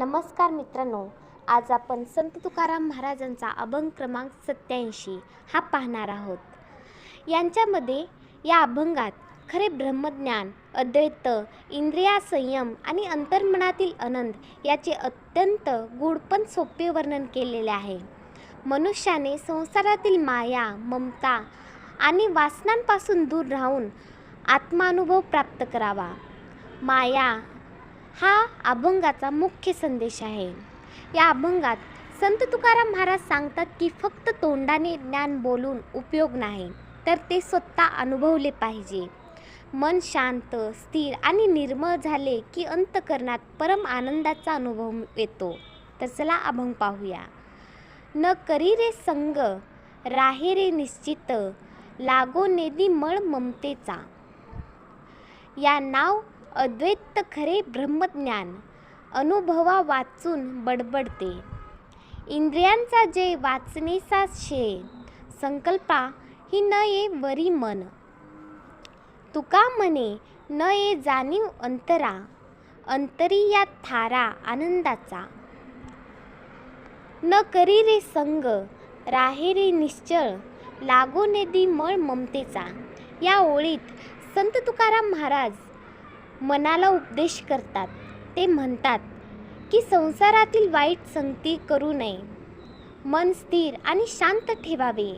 नमस्कार मित्रांनो, आज आपण संत तुकाराम महाराजांचा अभंग क्रमांक 87 हा पाहणार आहोत. यांच्यामध्ये या अभंगात खरे ब्रह्मज्ञान, अद्वैत, इंद्रिया संयम आणि अंतर्मनातील आनंद याचे अत्यंत गूढ पण सोपे वर्णन केलेले आहे. मनुष्याने संसारातील माया, ममता आणि वासनांपासून दूर राहून आत्मानुभव प्राप्त करावा. माया हा अभंगाचा मुख्य संदेश आहे. या अभंगात संत तुकाराम महाराज सांगतात की फक्त तोंडाने ज्ञान बोलून उपयोग नाही, तर ते स्वतः अनुभवले पाहिजे. मन शांत, स्थिर आणि निर्मळ झाले की अंतःकरणात परम आनंदाचा अनुभव येतो. तर चला अभंग पाहूया. न करी रे संग, राहे रे निश्चित, लागो नेदी मळ ममतेचा. या नाव अद्वैत खरे ब्रह्मज्ञान, अनुभवा वाचून बडबडते. इंद्रियांचा जे वाचनेचा शे, संकल्पा ही न ये वरी मन. तुका म्हणे न ये जाणीव अंतरा, अंतरी या थारा आनंदाचा. न करी रे संग, राहे रे निश्चळ, लागो नेदी मळ ममतेचा. या ओळीत संत तुकाराम महाराज मनाला उपदेश करतात. ते म्हणतात की संसारातील वाईट संगती करू नये, मन स्थिर आणि शांत ठेवावे.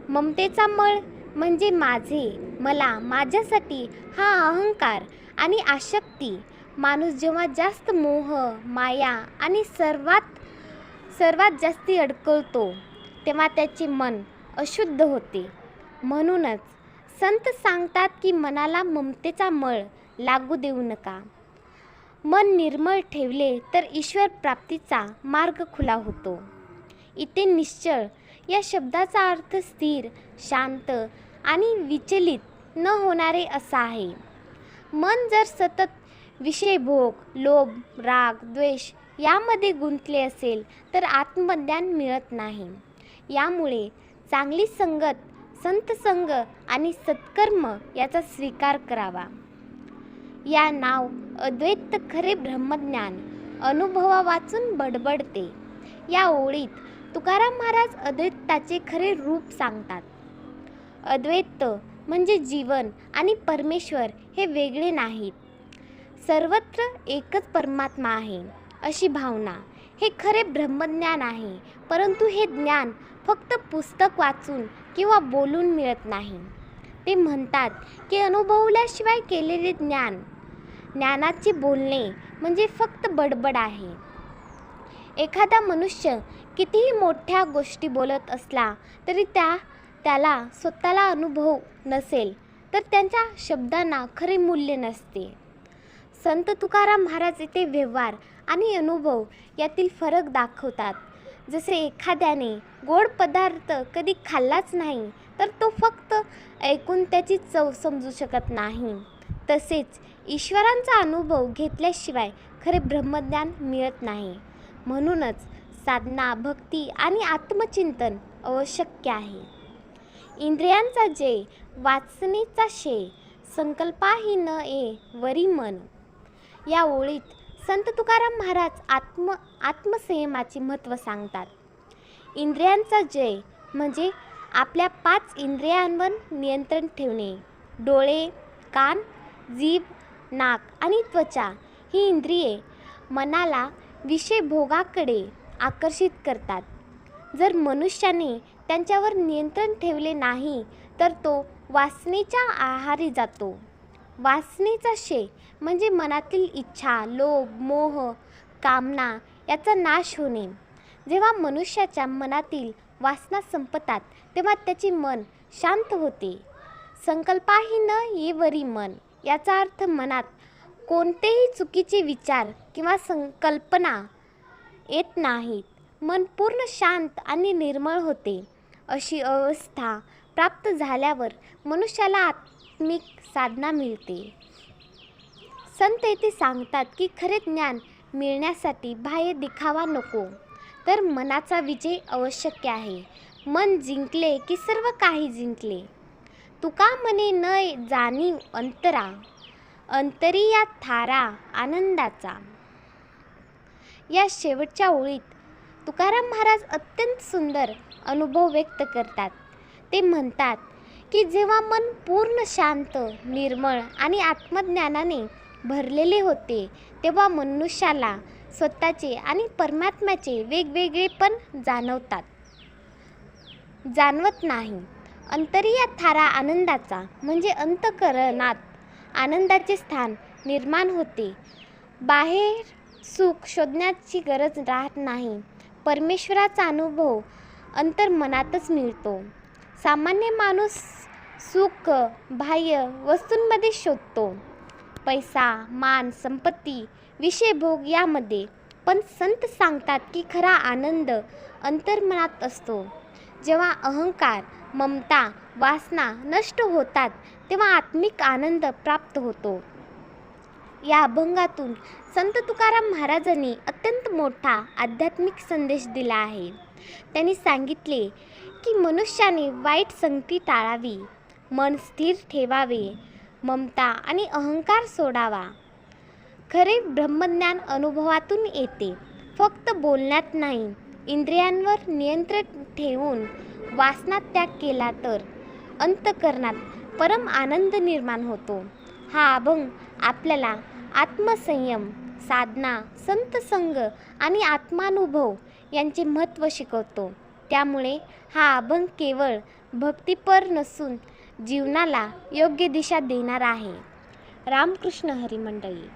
ममतेचा मळ म्हणजे माझे, मला, माझ्यासाठी हा अहंकार आणि आसक्ती. माणूस जेव्हा जास्त मोह, माया आणि सर्वात जास्ती अडकळतो तेव्हा त्याचे मन अशुद्ध होते. म्हणूनच संत सांगतात की मनाला ममतेचा मळ लागू देऊ नका. मन निर्मळ ठेवले तर ईश्वर प्राप्तीचा मार्ग खुला होतो. इथे निश्चळ या शब्दाचा अर्थ स्थिर, शांत आणि विचलित न होणारे असा आहे. मन जर सतत विषयभोग, लोभ, राग, द्वेष यामध्ये गुंतले असेल तर आत्मज्ञान मिळत नाही. यामुळे चांगली संगत, संत संग आणि सत्कर्म याचा स्वीकार करावा. या नाव अद्वैत खरे ब्रह्मज्ञान, अनुभवा वाचून बडबडते. या ओळीत तुकाराम महाराज अद्वैताचे खरे रूप सांगतात. अद्वैत म्हणजे जीवन आणि परमेश्वर हे वेगळे नाहीत, सर्वत्र एकच परमात्मा आहे अशी भावना. हे खरे ब्रह्मज्ञान आहे. परंतु हे ज्ञान फक्त पुस्तक वाचून किंवा बोलून मिळत नाही. ते म्हणतात की अनुभवल्याशिवाय केलेले ज्ञानाचे बोलणे म्हणजे फक्त बडबड आहे. एखादा मनुष्य कितीही मोठ्या गोष्टी बोलत असला तरी त्याला स्वतःला अनुभव नसेल तर त्यांच्या शब्दांना खरे मूल्य नसते. संत तुकाराम महाराज येथे व्यवहार आणि अनुभव यातील फरक दाखवतात. जसे एखाद्याने गोड पदार्थ कधी खाल्लाच नाही तर तो फक्त ऐकून त्याची चव समजू शकत नाही, तसेच ईश्वरांचा अनुभव घेतल्याशिवाय खरे ब्रह्मज्ञान मिळत नाही. म्हणूनच साधना, भक्ती आणि आत्मचिंतन आवश्यक आहे. इंद्रियांचा जय, वाचनेचा शे, संकल्पाही न ये वरी मन. या ओळीत संत तुकाराम महाराज आत्मसंयमाचे महत्त्व सांगतात. इंद्रियांचा जय म्हणजे आपल्या 5 इंद्रियांवर नियंत्रण ठेवणे. डोळे, कान, जीभ, नाक आणि त्वचा ही इंद्रिये मनाला विषयभोगाकडे आकर्षित करतात. जर मनुष्याने त्यांच्यावर नियंत्रण ठेवले नाही तर तो वासनेच्या आहारी जातो. वासनेचा शे म्हणजे मनातील इच्छा, लोभ, मोह, कामना याचा नाश होणे. जेव्हा मनुष्याच्या मनातील वासना संपतात तेव्हा त्याचे मन शांत होते. संकल्पाही न ये वरी मन. याचा अर्थ मनात कोणतेही चुकीचे विचार किंवा संकल्पना येत नाहीत. मन पूर्ण शांत आणि निर्मळ होते. अशी अवस्था प्राप्त झाल्यावर मनुष्याला आत्मिक साधना मिळते. संत येथे सांगतात की खरे ज्ञान मिळण्यासाठी बाह्य दिखावा नको, तर मनाचा विजय आवश्यक आहे. मन जिंकले की सर्व काही जिंकले. तुका म्हणे न जाणीव अंतरा, अंतरी या थारा आनंदाचा. या शेवटच्या ओळीत तुकाराम महाराज अत्यंत सुंदर अनुभव व्यक्त करतात. ते म्हणतात की जेव्हा मन पूर्ण शांत, निर्मळ आणि आत्मज्ञानाने भरलेले होते, तेव्हा मनुष्याला स्वतःचे आणि परमात्म्याचे वेगवेगळेपण जाणवत नाही. अंतरीय थारा आनंदाचा म्हणजे अंतःकरणात आनंदाचे स्थान निर्माण होते. बाहेर सुख शोधण्याची गरज राहत नाही. परमेश्वराचा अनुभव अंतर्मनातच मिळतो. सामान्य माणूस सुख बाह्य वस्तूंमध्ये शोधतो, पैसा, मान, संपत्ती, विषयभोग यामध्ये. पण संत सांगतात की खरा आनंद अंतर्मनात असतो. जेव्हा अहंकार, ममता, वासना नष्ट होतात, तेव्हा आत्मिक आनंद प्राप्त होतो. या अभंगातून संत तुकाराम महाराजांनी अत्यंत मोठा आध्यात्मिक संदेश दिला आहे. त्यांनी सांगितले की मनुष्याने वाईट संगती टाळावी, मन स्थिर ठेवावे, ममता आणि अहंकार सोडावा. खरे ब्रह्मज्ञान अनुभवातून येते, फक्त बोलण्यात नाही. इंद्रियांवर नियंत्रण ठेवून वासना त्याग केला तर अंतःकरणात परम आनंद निर्माण होतो. हा अभंग आपल्याला आत्मसंयम, साधना, संत संग आणि आत्मानुभव यांचे महत्त्व शिकवतो. त्यामुळे हा अभंग केवळ भक्तिपर नसून जीवनाला योग्य दिशा देणारा आहे. रामकृष्ण हरी मंडळी.